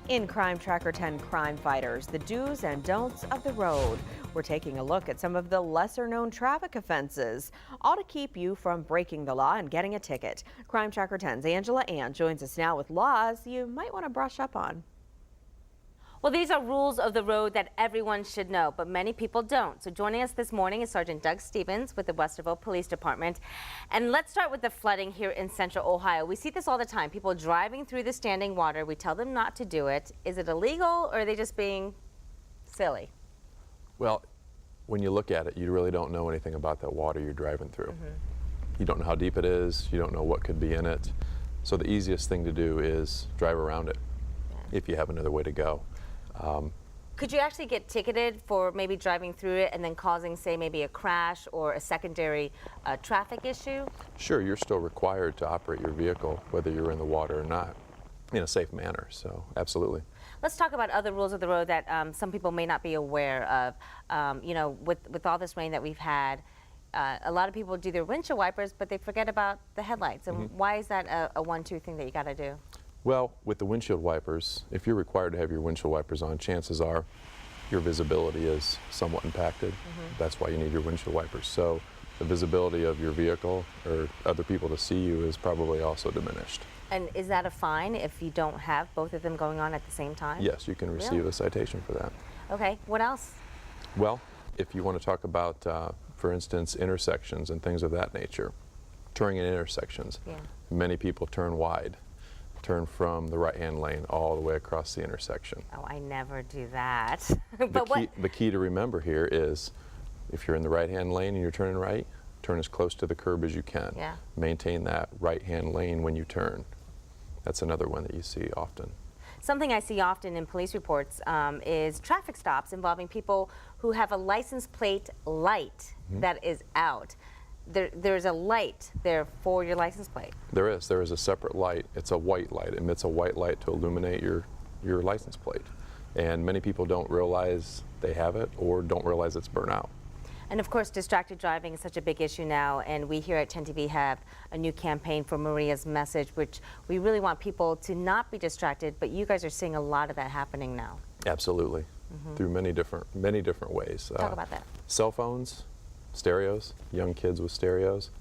In Crime Tracker 10 Crime Fighters, the do's and don'ts of the road. We're taking a look at some of the lesser known traffic offenses, all to keep you from breaking the law and getting a ticket. Crime Tracker 10's Angela Ann joins us now with laws you might want to brush up on. Well, these are rules of the road that everyone should know, but many people don't. So joining us this morning is Sergeant Doug Stevens with the Westerville Police Department. And let's start with the flooding here in Central Ohio. We see this all the time. People driving through the standing water. We tell them not to do it. Is it illegal, or are they just being silly? Well, when you look at it, you really don't know anything about that water you're driving through. You don't know how deep it is. You don't know what could be in it. So the easiest thing to do is drive around it if you have another way to go. Could you actually get ticketed for maybe driving through it and then causing, say, maybe a crash or a secondary traffic issue? Sure, you're still required to operate your vehicle, whether you're in the water or not, in a safe manner, so absolutely. Let's talk about other rules of the road that some people may not be aware of. You know, with all this rain that we've had, a lot of people do their windshield wipers, but they forget about the headlights. And why is that a 1-2 thing that you got to do? Well, with the windshield wipers, if you're required to have your windshield wipers on, chances are your visibility is somewhat impacted. That's why you need your windshield wipers. So the visibility of your vehicle or other people to see you is probably also diminished. And is that a fine if you don't have both of them going on at the same time? Yes, you can receive a citation for that. Okay, what else? Well, if you want to talk about, for instance, intersections and things of that nature, turning in intersections, many people turn wide. Turn from the right-hand lane all the way across the intersection. Oh, I never do that. The key to remember here is if you're in the right-hand lane and you're turning right, turn as close to the curb as you can. Maintain that right-hand lane when you turn. That's another one that you see often. Something I see often in police reports is traffic stops involving people who have a license plate light that is out. There's a light there for your license plate. There is a separate light. It's a white light. It emits a white light to illuminate your license plate. And many people don't realize they have it or don't realize it's burnt out. And of course, distracted driving is such a big issue now, and we here at 10 TV have a new campaign for Maria's Message, which we really want people to not be distracted, but you guys are seeing a lot of that happening now. Absolutely. Through many different ways. Talk about that. Cell phones, stereos, young kids with stereos.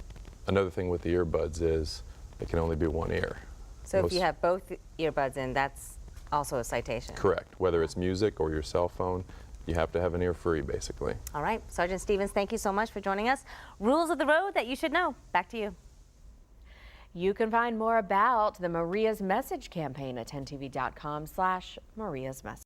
Another thing with the earbuds is it can only be one ear. So if you have both earbuds in, that's also a citation. Correct. Whether it's music or your cell phone, you have to have an ear free, basically. All right. Sergeant Stevens, thank you so much for joining us. Rules of the road that you should know. Back to you. You can find more about the Maria's Message campaign at 10tv.com/Maria's Message.